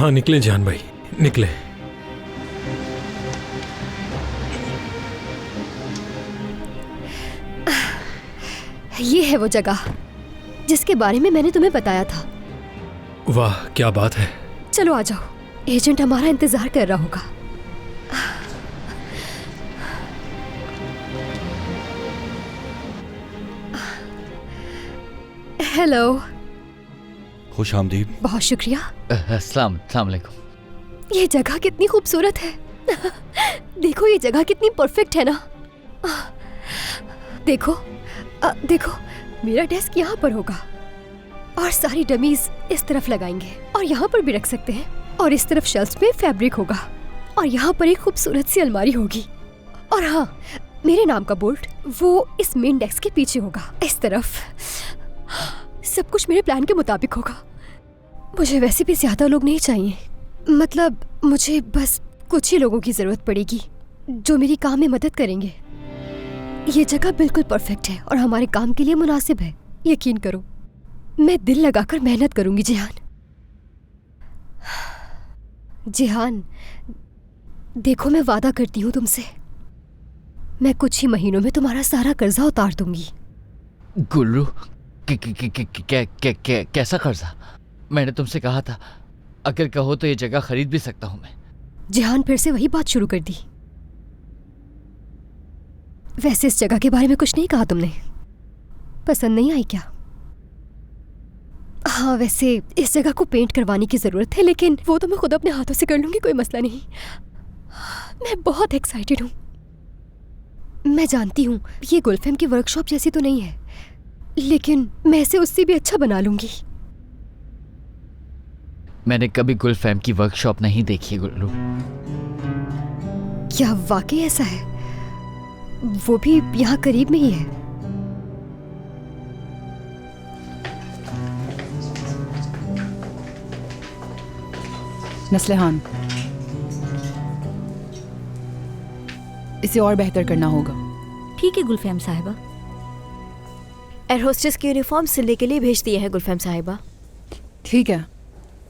हाँ निकले जान भाई, निकले। ये है वो जगह जिसके बारे में मैंने तुम्हें बताया था। वाह क्या बात है। चलो आ जाओ, एजेंट हमारा इंतजार कर रहा होगा। हेलो। खुश आमदीद। बहुत शुक्रिया। अस्सलाम वालेकुम। ये जगह कितनी खूबसूरत है। देखो ये जगह कितनी परफेक्ट है ना। देखो देखो, मेरा डेस्क यहाँ पर होगा और सारी डमीज इस तरफ लगाएंगे और यहाँ पर भी रख सकते हैं, और इस तरफ शेल्फ्स में फैब्रिक होगा और यहाँ पर एक खूबसूरत सी अलमारी होगी। और हाँ, मेरे नाम का बोर्ड वो इस मेन डेस्क के पीछे होगा इस तरफ। सब कुछ मेरे प्लान के मुताबिक होगा। मुझे वैसे भी ज्यादा लोग नहीं चाहिए, मतलब मुझे बस कुछ ही लोगों की जरूरत पड़ेगी जो मेरी काम में मदद करेंगे। ये जगह बिल्कुल परफेक्ट है और हमारे काम के लिए मुनासिब है, यकीन करो। मैं दिल लगाकर मेहनत करूंगी जिहान। जिहान देखो, मैं वादा करती हूँ तुमसे, मैं कुछ ही महीनों में तुम्हारा सारा कर्जा उतार दूंगी। गुल्लू, कैसा कर्जा? मैंने तुमसे कहा था अगर कहो तो ये जगह खरीद भी सकता हूँ मैं। जिहान फिर से वही बात शुरू कर दी। वैसे इस जगह के बारे में कुछ नहीं कहा तुमने, पसंद नहीं आई क्या? हाँ, वैसे इस जगह को पेंट करवाने की जरूरत है, लेकिन वो तो मैं खुद अपने हाथों से कर लूंगी, कोई मसला नहीं। मैं बहुत एक्साइटेड हूँ। मैं जानती हूँ ये गुलफेम की वर्कशॉप जैसी तो नहीं है, लेकिन मैं इसे उससे भी अच्छा बना लूंगी। मैंने कभी गुलफेम की वर्कशॉप नहीं देखी गुल्लू। क्या वाकई ऐसा है? वो भी यहाँ करीब में ही है। नस्लेहान, इसे और बेहतर करना होगा। ठीक है गुलफेम साहिबा। एयर होस्टेस की यूनिफॉर्म सिलने के लिए भेज दिए हैं गुलफेम साहिबा। ठीक है,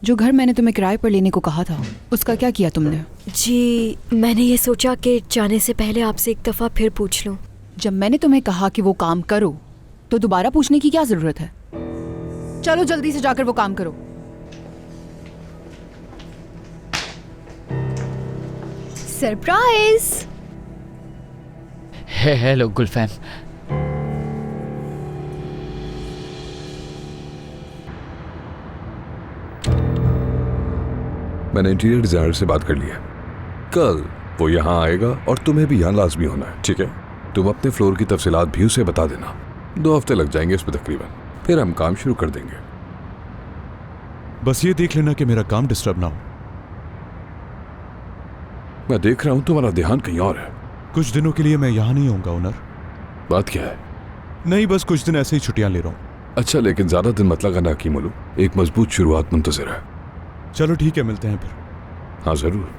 जो घर मैंने तुम्हें किराए पर लेने को कहा था उसका क्या किया तुमने? जी, मैंने ये सोचा कि जाने से पहले आपसे एक दफ़ा फिर पूछ लूं। जब मैंने तुम्हें कहा कि वो काम करो तो दोबारा पूछने की क्या जरूरत है? चलो जल्दी से जाकर वो काम करो। सरप्राइज। हेलो गुलफेम। मैंने इंटीरियर डिजाइनर से बात कर ली है। कल वो यहाँ आएगा और तुम्हें भी यहाँ लाजमी होना है, ठीक है? तुम अपने फ्लोर की तफसीलात भी उसे बता देना। 2 हफ्ते लग जाएंगे इस पे तकरीबन, फिर हम काम शुरू कर देंगे। बस ये देख लेना कि मेरा काम डिस्टर्ब ना हो। मैं देख रहा हूँ तुम्हारा ध्यान कहीं और है। कुछ दिनों के लिए मैं यहाँ नहीं होऊंगा ओनर। बात क्या है? नहीं, बस कुछ दिन ऐसे ही छुट्टियां ले रहा हूँ। अच्छा, लेकिन ज्यादा दिन मत लगाना हकीम उलू, एक मजबूत शुरुआत मुंतज़िर है। चलो ठीक है, मिलते हैं फिर। हाँ जरूर।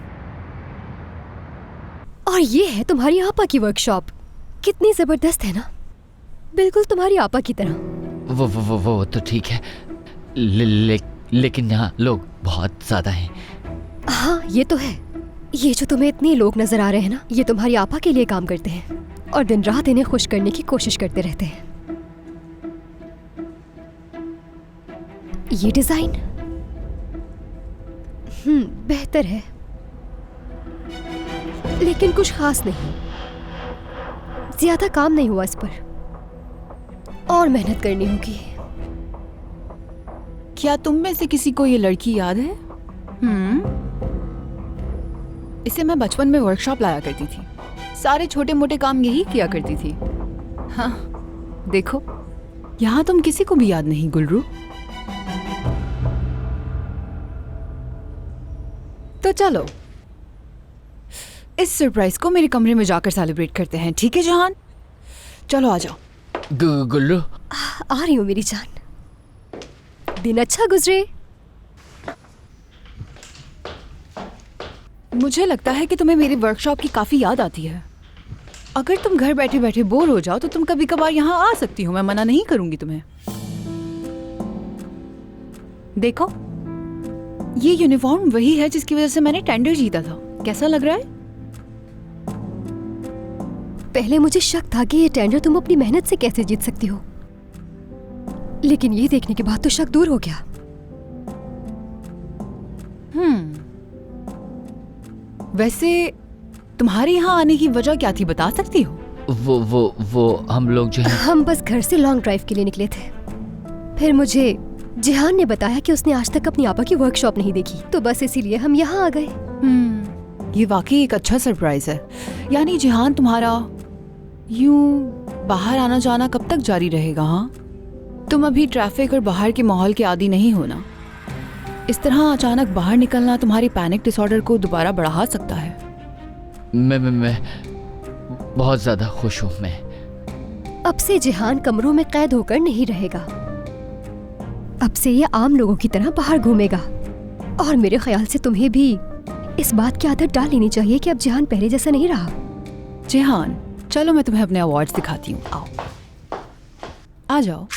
और ये है तुम्हारी आपा की वर्कशॉप। कितनी जबरदस्त है ना, बिल्कुल तुम्हारी आपा की तरह। वो तो ठीक है, लेकिन यहाँ लोग बहुत ज्यादा हैं। हाँ ये तो है। ये जो तुम्हें इतने लोग नजर आ रहे हैं ना, ये तुम्हारी आपा के लिए काम करते हैं और दिन रात इन्हें खुश करने की कोशिश करते रहते हैं। ये डिजाइन बेहतर है, लेकिन कुछ खास नहीं। ज्यादा काम नहीं हुआ इस पर, और मेहनत करनी होगी। क्या तुम में से किसी को ये लड़की याद है? इसे मैं बचपन में वर्कशॉप लाया करती थी, सारे छोटे मोटे काम यही किया करती थी। हाँ देखो, यहाँ तुम किसी को भी याद नहीं गुलरू। तो चलो इस सरप्राइज को मेरे कमरे में जाकर सेलिब्रेट करते हैं, ठीक है जहान? चलो आ जाओ। गुल्लू, आ रही हूँ मेरी जान। दिन अच्छा गुजरे। मुझे लगता है कि तुम्हें मेरी वर्कशॉप की काफी याद आती है। अगर तुम घर बैठे बैठे बोर हो जाओ तो तुम कभी कभार यहाँ आ सकती हो, मैं मना नहीं करूंगी तुम्हें। देखो ये यूनिफॉर्म वही है जिसकी वजह से मैंने टेंडर जीता था। कैसा लग रहा है? पहले मुझे शक था कि ये टेंडर तुम अपनी मेहनत से कैसे जीत सकती हो, लेकिन ये देखने के बाद तो शक दूर हो गया। वैसे तुम्हारे यहाँ आने की वजह क्या थी, बता सकती हो? वो हम लोग जो है हम बस घर से लॉन्ग ड्राइव के लिए निकले थे। फिर मुझे जिहान ने बताया कि उसने आज तक अपनी आपा की वर्कशॉप नहीं देखी, तो बस इसीलिए हम यहाँ आ गए। ये वाकई एक अच्छा सरप्राइज है। यानी जिहान तुम्हारा यूं बाहर आना जाना कब तक जारी रहेगा? हाँ, तुम अभी ट्रैफिक और बाहर के माहौल के आदी नहीं हो ना। इस तरह अचानक बाहर निकलना तुम्हारी पैनिक डिसऑर्डर को दोबारा बढ़ा सकता है। मैं बहुत ज्यादा खुश हूँ। मैं अब से जिहान कमरों में कैद होकर नहीं रहेगा। अब से ये आम लोगों की तरह बाहर घूमेगा। और मेरे ख्याल से तुम्हें भी इस बात की आदत डाल लेनी चाहिए कि अब जिहान पहले जैसा नहीं रहा। जिहान, चलो मैं तुम्हें अपने अवार्ड्स दिखाती हूँ। आओ, आ जाओ।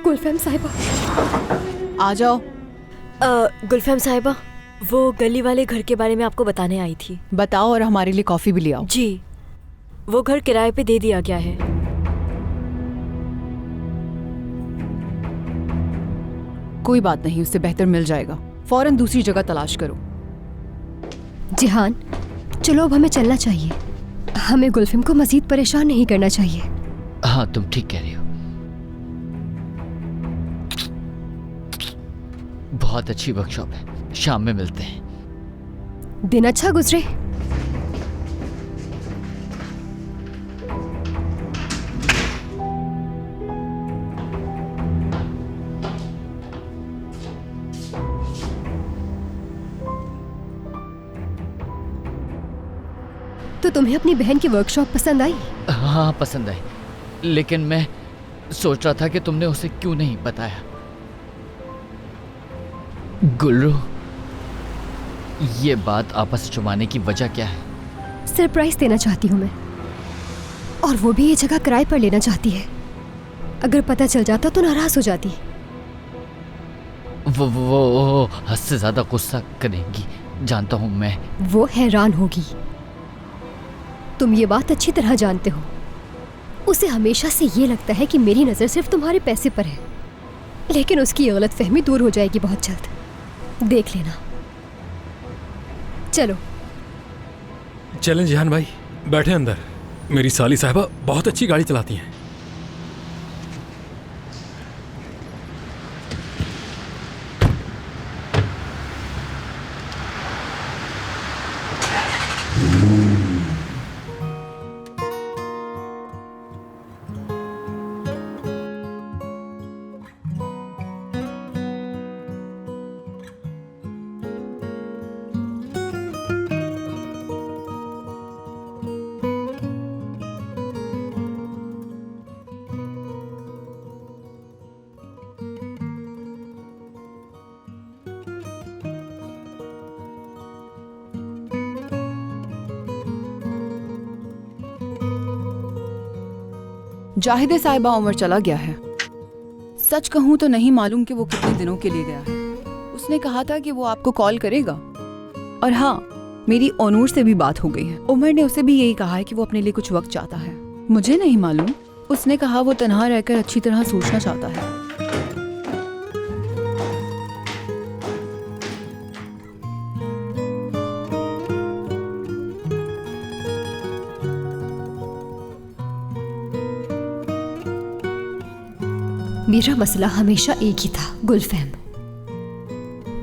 गुलफैम साहिबा, आ जाओ। गुलफैम साहिबा, वो गली वाले घर के बारे में आपको बताने आई थी। बताओ, और हमारे लिए कॉफी भी ले आओ। जी, वो घर किराए पे दे दिया गया है। कोई बात नहीं, उससे बेहतर मिल जाएगा। फौरन दूसरी जगह तलाश करो। जिहान, चलो अब हमें चलना चाहिए। हमें गुलफिम को मजीद परेशान नहीं करना चाहिए। हाँ, तुम ठीक कह रही हो। बहुत अच्छी वर्कशॉप है। शाम में मिलते हैं। दिन अच्छा गुजरे। तो तुम्हें अपनी बहन की वर्कशॉप पसंद आई? हाँ, पसंद आई, लेकिन मैं सोच रहा था कि तुमने उसे क्यों नहीं बताया। गुल्रू, ये बात आपस में छुपाने की वजह क्या है? सरप्राइज देना चाहती हूँ मैं, और वो भी ये जगह किराए पर लेना चाहती है। अगर पता चल जाता तो नाराज हो जाती। वो हद से ज्यादा गुस्सा करेंगी, जानता हूँ मैं। वो हैरान होगी। तुम ये बात अच्छी तरह जानते हो। उसे हमेशा से ये लगता है कि मेरी नज़र सिर्फ तुम्हारे पैसे पर है, लेकिन उसकी गलतफहमी दूर हो जाएगी बहुत जल्द, देख लेना। चलो चलें जिहान भाई, बैठे अंदर। मेरी साली साहिबा बहुत अच्छी गाड़ी चलाती हैं। जाहिदे साहिबा, उमर चला गया है। सच कहूँ तो नहीं मालूम कि वो कितने दिनों के लिए गया है। उसने कहा था कि वो आपको कॉल करेगा। और हाँ, मेरी ओनूर से भी बात हो गई है। उमर ने उसे भी यही कहा है कि वो अपने लिए कुछ वक्त चाहता है। मुझे नहीं मालूम, उसने कहा वो तन्हा रहकर अच्छी तरह सोचना चाहता है। मेरा मसला हमेशा एक ही था, गुलफैम।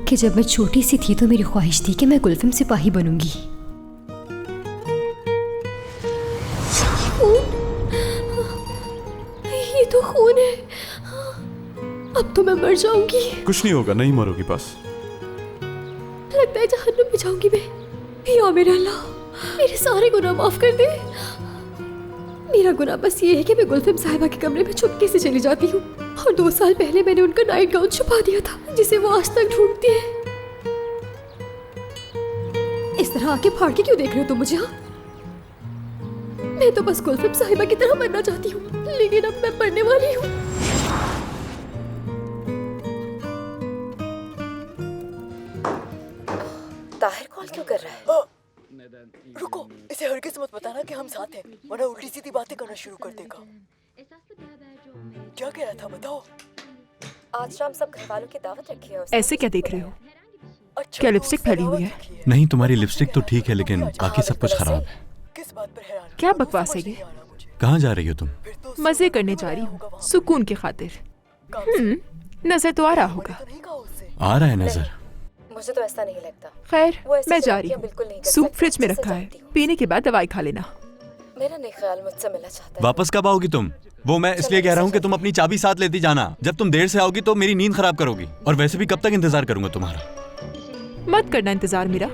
कि जब मैं छोटी सी थी तो मेरी ख्वाहिश थी कि मैं गुलफैम सिपाही बनूंगी। ये तो खून है। अब तो मैं मर जाऊंगी। कुछ नहीं होगा, नहीं मरोगी बस। लगता है जहन्नुम में जाऊंगी मैं। या मेरे अल्लाह, मेरे सारे गुनाह माफ कर दे। मेरा गुनाह बस ये है कि मैं गुलफैम साहिबा के कमरे में चुपके से चली जाती हूँ, और 2 साल पहले मैंने उनका नाइट गाउन छुपा दिया था, जिसे वो आज तक ढूंढती है। इस तरह आके फाड़ के क्यों देख रहे हो तुम मुझे? हाँ, मैं तो बस गुलफैम साहिबा की तरह मरना चाहती हूँ, लेकिन अब मैं मरने वाली हूँ। ताहिर कॉल क्यों कर रहा है? रुको, इसे हरगिज़ मत बताना कि हम साथ हैं, वरना उल्टी सीधी बातें करना शुरू कर देगा। क्या कह रहा था बताओ? आज शाम सब घर वालों की दावत रखी है उसने। ऐसे क्या देख रहे हो? अच्छा, क्या तो लिपस्टिक उसने फैली हुई दावत है? रखी नहीं, तुम्हारी लिपस्टिक तो ठीक है, लेकिन बाकी सब कुछ खराब है। किस बात पर हैरान? क्या वो बकवास समझ है ये? नहीं आ रहा मुझे। कहाँ जा रही हो तुम? फिर तो मजे करने जा रही हूँ, सुकून की खातिर। नजर तो आ रहा होगा। तो नहीं कहा उससे। आ रहा है नजर। मुझे तो ऐसा नहीं लगता। खैर, वो ऐसी मैं जा रही शरारतियां हूँ। बिल्कुल नहीं कर सूप सकती, फ्रिज में अच्छे से रखा है, जानती हूँ। पीने के बाद दवाई खा लेना। मेरा नहीं ख्याल मुझसे मिलना चाहता है। वापस कब आओगी तुम? वो मैं इसलिए कह रहा हूँ कि तुम अपनी चाबी साथ लेती जाना। जब तुम देर से आओगी तो मेरी नींद खराब करोगी, और वैसे भी कब तक इंतजार करूंगा तुम्हारा? मत करना इंतजार मेरा,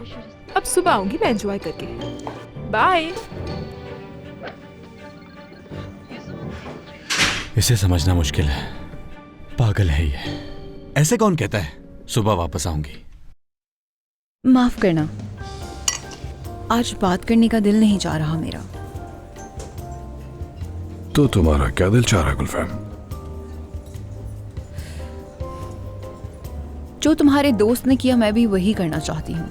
अब सुबह आऊंगी मैं एंजॉय करके। बाय। इसे समझना मुश्किल है, पागल है ये। ऐसे कौन कहता है सुबह वापस आऊंगी? माफ करना, आज बात करने का दिल नहीं चाह रहा मेरा। तो तुम्हारा क्या दिल चाह रहा है गुलफैम? जो तुम्हारे दोस्त ने किया मैं भी वही करना चाहती हूँ।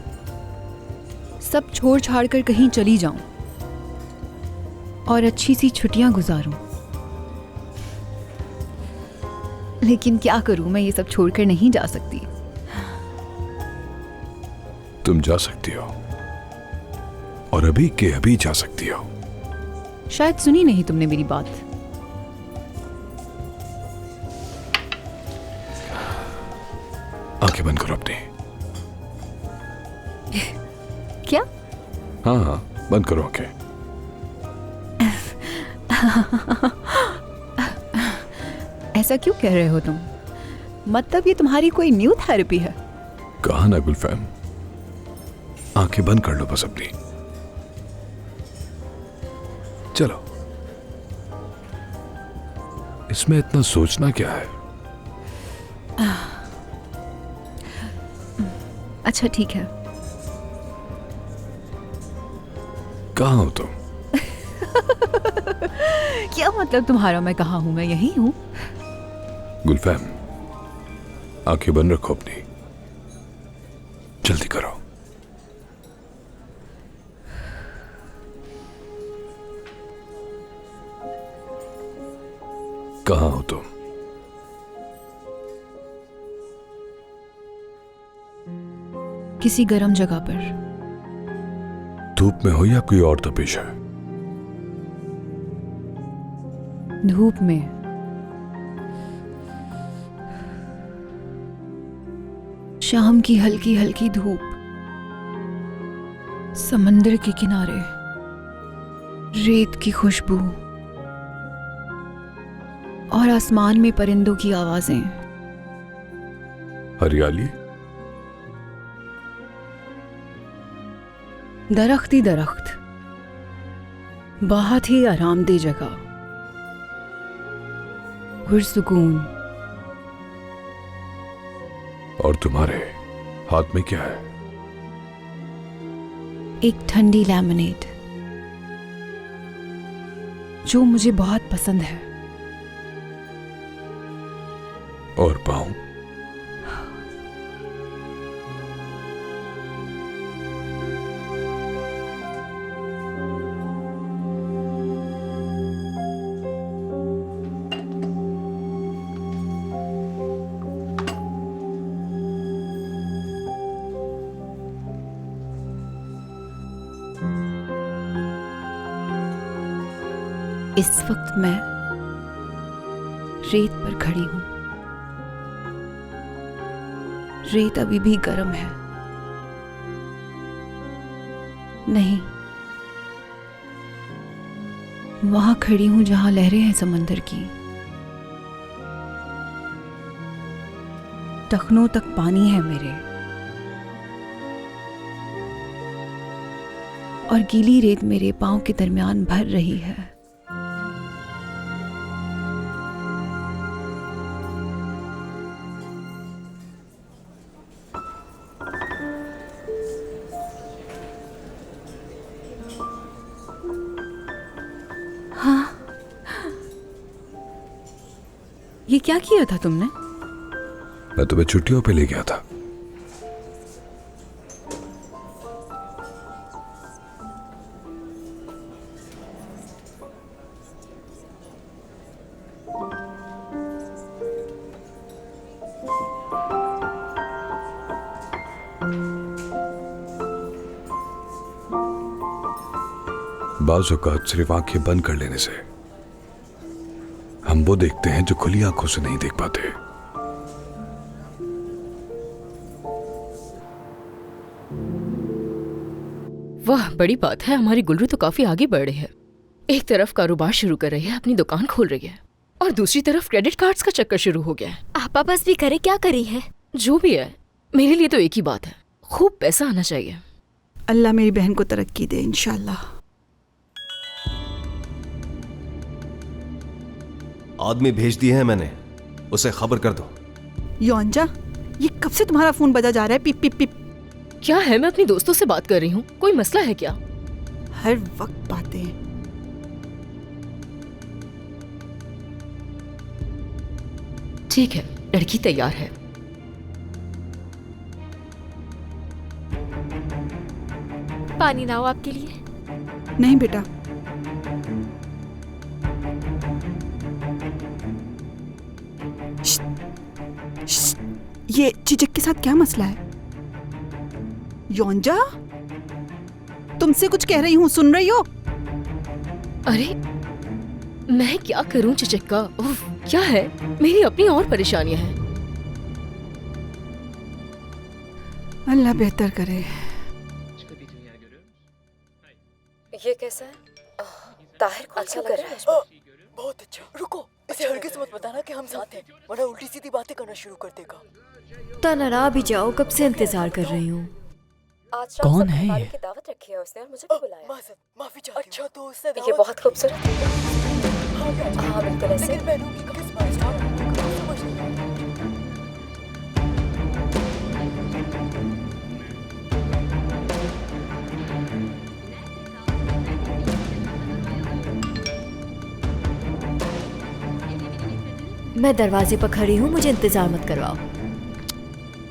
सब छोड़ छाड़ कर कहीं चली जाऊं और अच्छी सी छुट्टियां गुजारूं। लेकिन क्या करूं, मैं ये सब छोड़कर नहीं जा सकती। तुम जा सकती हो, और अभी के अभी जा सकती हो। शायद सुनी नहीं तुमने मेरी बात। आंखें बंद करो अपनी। क्या? हाँ हाँ, बंद करो आंखें। ऐसा क्यों कह रहे हो तुम? मतलब ये तुम्हारी कोई न्यू थेरेपी है? कहा ना गुलफैम, आंखें बंद कर लो बस अपनी। चलो, इसमें इतना सोचना क्या है? अच्छा ठीक है। कहाँ हो तुम? क्या मतलब तुम्हारा? मैं कहाँ हूं? मैं यहीं हूं। गुलफैम, आंखें बंद रखो अपनी, जल्दी करो। कहाँ हो तुम? किसी गर्म जगह पर। धूप में हो या कोई और तपिश है? धूप में। शाम की हल्की हल्की धूप, समंदर के किनारे, रेत की खुशबू और आसमान में परिंदों की आवाजें। हरियाली, दरख्त ही दरख्त, बहुत ही आरामदेह जगह, पुरसुकून। और तुम्हारे हाथ में क्या है? एक ठंडी लेमनेड जो मुझे बहुत पसंद है। और पाऊं? इस वक्त मैं रेत पर खड़ी हूं। रेत अभी भी गर्म है। नहीं, वहां खड़ी हूं जहां लहरें हैं समंदर की। टखनों तक पानी है मेरे, और गीली रेत मेरे पांव के दरमियान भर रही है। हाँ, ये क्या किया था तुमने? मैं तुम्हें छुट्टियों पे ले गया था। बाज़ औक़ात सिर्फ आंखें बंद कर लेने से हम वो देखते हैं जो खुली आंखों से नहीं देख पाते। वाह, बड़ी बात है। हमारी गुल्लू तो काफी आगे बढ़ रही है। एक तरफ कारोबार शुरू कर रही है, अपनी दुकान खोल रही है, और दूसरी तरफ क्रेडिट कार्ड्स का चक्कर शुरू हो गया है। आपा बस भी करे क्या करी है। जो भी है, मेरे लिए तो एक ही बात है, खूब पैसा आना चाहिए। अल्लाह मेरी बहन को तरक्की दे इंशाल्लाह। आदमी भेज दिए हैं मैंने, उसे खबर कर दो। योंजा, ये कब से तुम्हारा फोन बजा जा रहा है? पिप पिप पिप। क्या है, मैं अपनी दोस्तों से बात कर रही हूँ। कोई मसला है क्या? हर वक्त बातें। ठीक है, लड़की तैयार है। पानी ना हो आपके लिए? नहीं बेटा। ये चिचक के साथ क्या मसला है? योंजा, तुमसे कुछ कह रही हूँ, सुन रही हो? अरे मैं क्या करूं चिचक्का? उफ, क्या है, मेरी अपनी और परेशानियां हैं। अल्लाह बेहतर करे। ये कैसा है? ताहिर को अच्छा लग रहा है। बहुत अच्छा। रुको, इसे हरगिज़ मत बताना कि हम साथ हैं, वरना उल्टी सीधी बातें करना शुरू कर देगा। तनरा भी जाओ, कब से इंतजार कर रही हूँ। कौन है ये? दावत रखी है उसने और मुझे क्यों बुलाया? माफी चाहती हूँ। अच्छा तो उसने ये बहुत खूबसूरत है। हाँ बिल्कुल ऐसे। लेकिन बहनों की किस बात समझ नहीं आ रहा। मैं दरवाजे पर खड़ी हूँ, मुझे इंतजार मत करवाओ।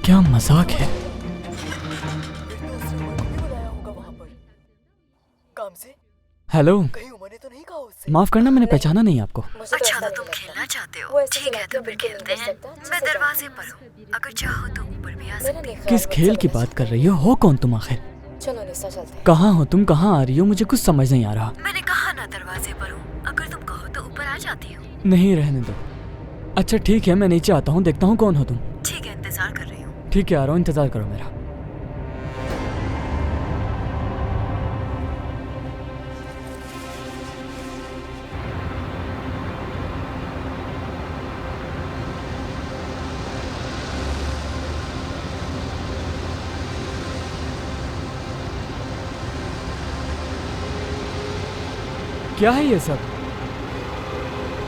क्या मजाक है? हेलो, माफ करना, मैंने पहचाना नहीं आपको। अच्छा तो तुम खेलना चाहते हो? ठीक है तो फिर खेलते हैं। मैं दरवाजे पर हूँ, अगर चाहो तो ऊपर भी आ सकते हो। किस खेल की बात कर रही हो कौन तुम आखिर? चलो निस्सा चलते हैं। कहाँ हो तुम, कहाँ आ रही हो? मुझे कुछ समझ नहीं आ रहा। मैंने कहा ना दरवाजे पर हूँ, अगर तुम कहो तो ऊपर आ जाती हूँ। नहीं, रहने दो। अच्छा ठीक है, मैं नीचे आता हूँ, देखता हूँ कौन हो तुम। ठीक है, इंतजार कर रही हूँ। ठीक है, आ रहा हूँ, इंतजार करो मेरा। क्या है ये सब?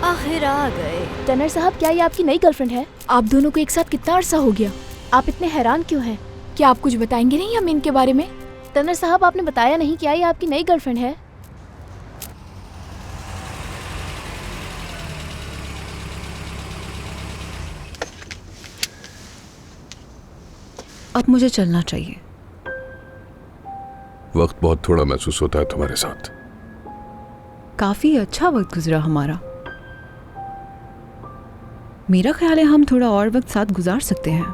आखिर आ गए। टनर साहब, क्या ये आपकी नई गर्लफ्रेंड है? आप दोनों को एक साथ कितना अरसा हो गया? आप इतने हैरान क्यों हैं? क्या आप कुछ बताएंगे नहीं हमें इनके बारे में? टनर साहब, आपने बताया नहीं, क्या ये आपकी नई गर्लफ्रेंड है? अब मुझे चलना चाहिए। वक्त बहुत थोड़ा महसूस होता है तुम्हारे साथ। काफी अच्छा वक्त गुजरा हमारा। मेरा ख्याल है हम थोड़ा और वक्त साथ गुजार सकते हैं,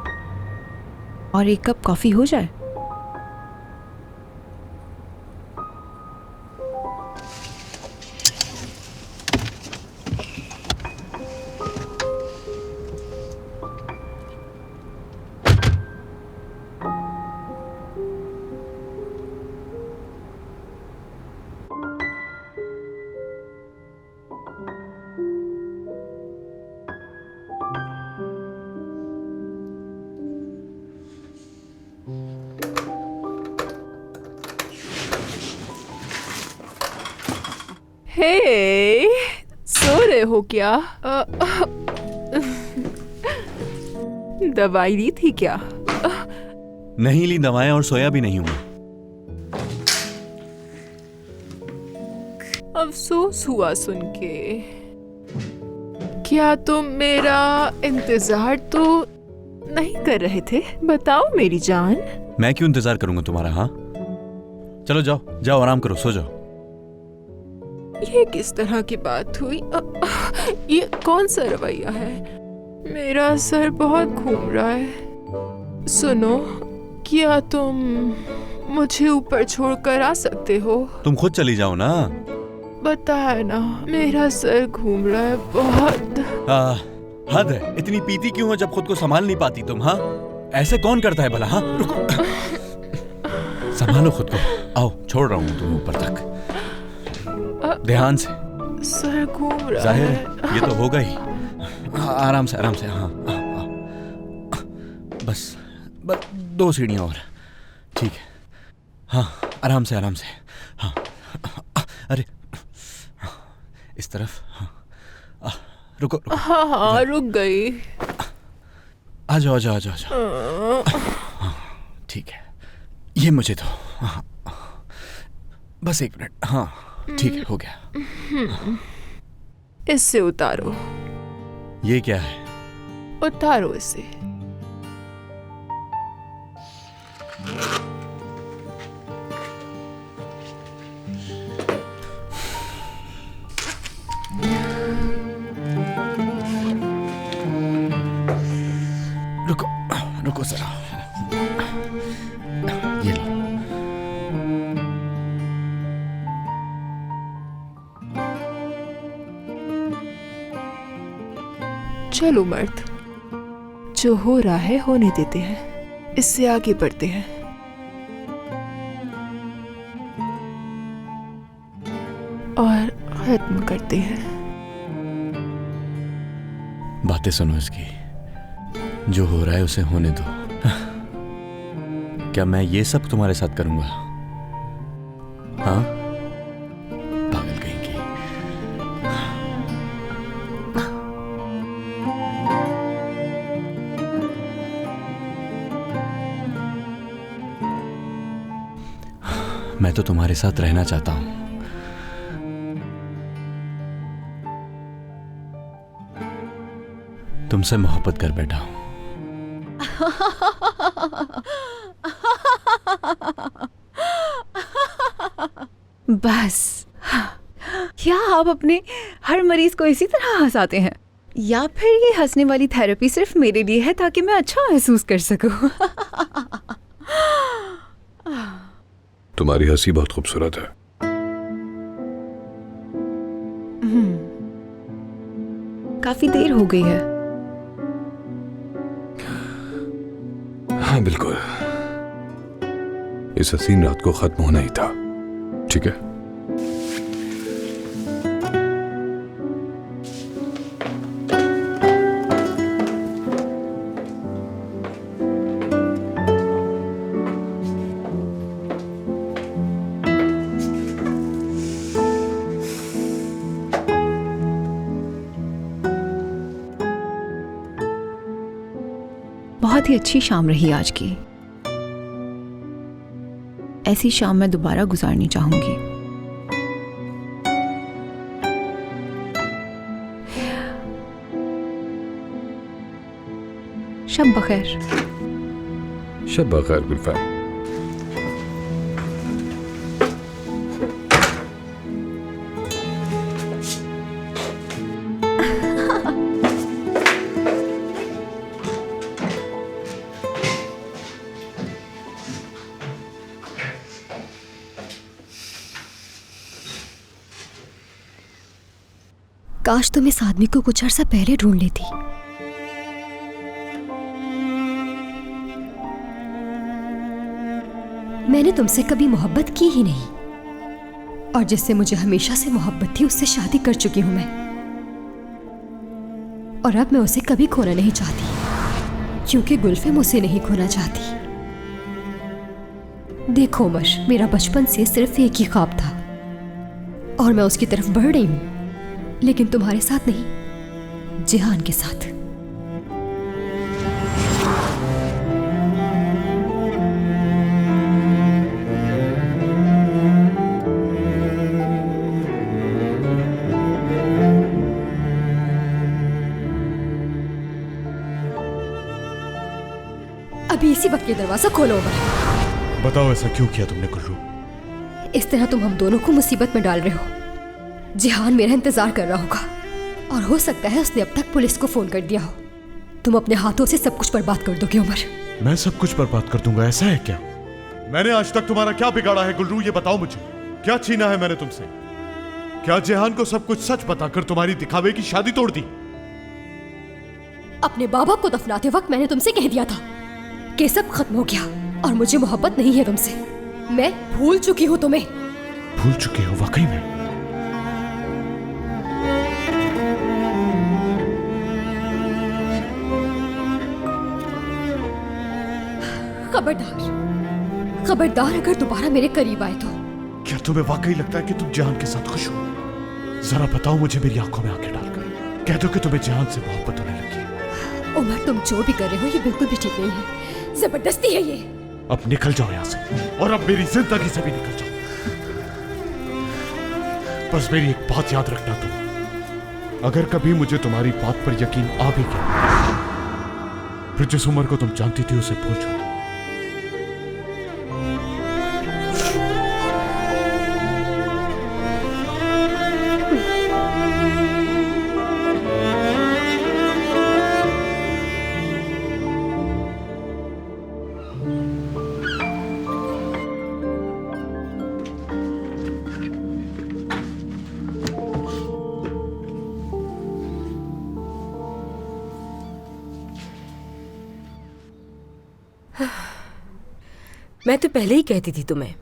और एक कप कॉफी हो जाए। हे, सो रहे हो क्या? दवाई ली थी क्या? नहीं ली दवाएं और सोया भी नहीं हूं। अफसोस हुआ सुन के। क्या तुम मेरा इंतजार तो नहीं कर रहे थे? बताओ मेरी जान। मैं क्यों इंतजार करूंगा तुम्हारा? हाँ, चलो जाओ जाओ, आराम करो, सो जाओ। ये किस तरह की बात हुई? ये कौन सा रवैया है? मेरा सर बहुत घूम रहा है। सुनो, क्या तुम मुझे ऊपर छोड़कर आ सकते हो? तुम खुद चली जाओ ना। बताया ना, मेरा सर घूम रहा है बहुत। हद है, इतनी पीती क्यों हो जब खुद को संभाल नहीं पाती तुम? हाँ, ऐसे कौन करता है भला? हाँ, रुको, संभालो खुद को। आओ, छोड़ रहा हूँ तुम ऊपर तक, ध्यान से। सर घूम रहा जाहिर है। ये तो होगा ही। आराम से, आराम से। हाँ, बस 2 सीढ़ियाँ और, ठीक है। हाँ, आराम से, आराम से। हाँ, अरे इस तरफ। हाँ, रुको, रुको। हाँ, रुक गई। आ जाओ, आ जाओ, आ जाओ, आ जाओ। हाँ, ठीक है, ये मुझे दो। हाँ, बस 1 मिनट। हाँ, ठीक है, हो गया। इससे उतारो। ये क्या है? उतारो इसे। रुको, रुको जरा। ये लो। चलो मर्द, जो हो रहा है होने देते हैं, इससे आगे बढ़ते हैं। और खत्म करते हैं। बातें सुनो इसकी, जो हो रहा है उसे होने दो। क्या मैं ये सब तुम्हारे साथ करूंगा? हाँ, पागल कहीं की। मैं तो तुम्हारे साथ रहना चाहता हूं। तुमसे मोहब्बत कर बैठा हूं। बस, क्या आप अपने हर मरीज को इसी तरह हंसाते हैं? या फिर ये हंसने वाली थेरेपी सिर्फ मेरे लिए है ताकि मैं अच्छा महसूस कर सकूं? तुम्हारी हंसी बहुत खूबसूरत है। काफी देर हो गई है। हाँ, बिल्कुल। इस हसीन रात को खत्म होना ही था, ठीक है? बहुत ही अच्छी शाम रही आज की। ऐसी शाम मैं दोबारा गुजारनी चाहूंगी। शब बखैर। शब बखैर गुलफैम। काश तुम इस आदमी को कुछ अर्सा पहले ढूंढ लेती। मैंने तुमसे कभी मोहब्बत की ही नहीं, और जिससे मुझे हमेशा से मोहब्बत थी उससे शादी कर चुकी हूं मैं, और अब मैं उसे कभी खोना नहीं चाहती, क्योंकि गुलफिम उसे नहीं खोना चाहती। देखो उमर, मेरा बचपन से सिर्फ एक ही ख्वाब था और मैं उसकी तरफ बढ़ रही हूँ, लेकिन तुम्हारे साथ नहीं, जिहान के साथ। अभी इसी वक्त ये दरवाजा खोलो उमर। बताओ ऐसा क्यों किया तुमने गुर्रू? इस तरह तुम हम दोनों को मुसीबत में डाल रहे हो। जिहान मेरा इंतजार कर रहा होगा और हो सकता है उसने अब तक पुलिस को फोन कर दिया हो। तुम अपने हाथों से सब कुछ बर्बाद कर दोगे उमर। मैं सब कुछ बर्बाद कर दूंगा, ऐसा है क्या? मैंने आज तक तुम्हारा क्या बिगाड़ा है गुल्रू, ये बताओ मुझे। क्या छीना है मैंने तुमसे? क्या जिहान को सब कुछ सच बताकर तुम्हारी दिखावे की शादी तोड़ दी? अपने बाबा को दफनाते वक्त मैंने तुमसे कह दिया था कि सब खत्म हो गया और मुझे मोहब्बत नहीं है तुमसे। मैं भूल चुकी हूँ तुम्हें। भूल चुके हो वाकई में? खबरदार, खबरदार अगर दोबारा मेरे करीब आए तो। क्या तुम्हें वाकई लगता है कि तुम जिहान के साथ खुश हो? जरा बताओ मुझे मेरी आंखों में आंखें डालकर। कह दो कि तुम्हें जिहान से मोहब्बत होने लगी है। उमर, तुम जो भी कर रहे हो ये बिल्कुल भी ठीक नहीं है। जबरदस्ती है ये। अब निकल जाओ यहाँ से, और अब मेरी जिंदगी से भी निकल जाओ। बस मेरी एक बात याद रखना तुम, अगर कभी मुझे तुम्हारी बात पर यकीन आ भी गया, फिर जिस उम्र को तुम जानती थी उसे भूल जाओ। मैं तो पहले ही कहती थी तुम्हें।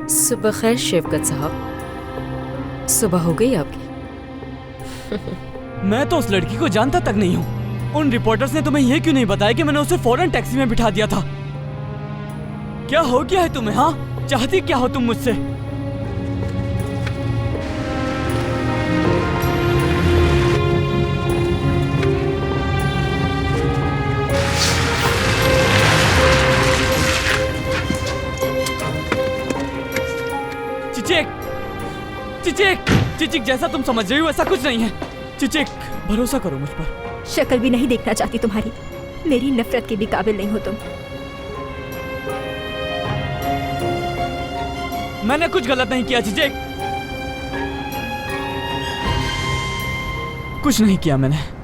सुबह खैर शेवकत साहब, सुबह हो गई आपकी? मैं तो उस लड़की को जानता तक नहीं हूँ। उन रिपोर्टर्स ने तुम्हें यह क्यों नहीं बताया कि मैंने उसे फौरन टैक्सी में बिठा दिया था? क्या हो गया है तुम्हें? हाँ, चाहती क्या हो तुम मुझसे? चिचिक, चिचिक, चिचिक, जैसा तुम समझ रही हो ऐसा कुछ नहीं है। चिचिक, भरोसा करो मुझ पर। शक्ल भी नहीं देखना चाहती तुम्हारी। मेरी नफरत के भी काबिल नहीं हो तुम। मैंने कुछ गलत नहीं किया चिचिक, कुछ नहीं किया मैंने।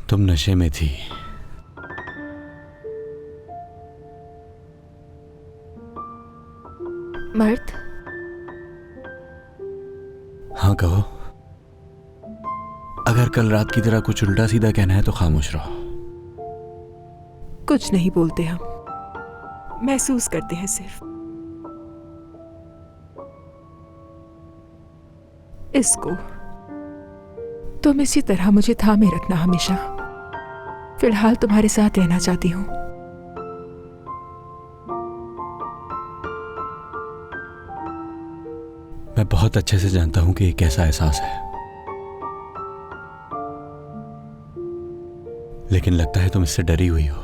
तुम नशे में थी। मर्द? हाँ कहो। अगर कल रात की तरह कुछ उल्टा सीधा कहना है तो खामोश रहो। कुछ नहीं बोलते हम, महसूस करते हैं सिर्फ। इसको तुम इसी तरह मुझे थामे रखना हमेशा। फिलहाल तुम्हारे साथ रहना चाहती हूँ। मैं बहुत अच्छे से जानता हूं कि ये कैसा एहसास है, लेकिन लगता है तुम इससे डरी हुई हो।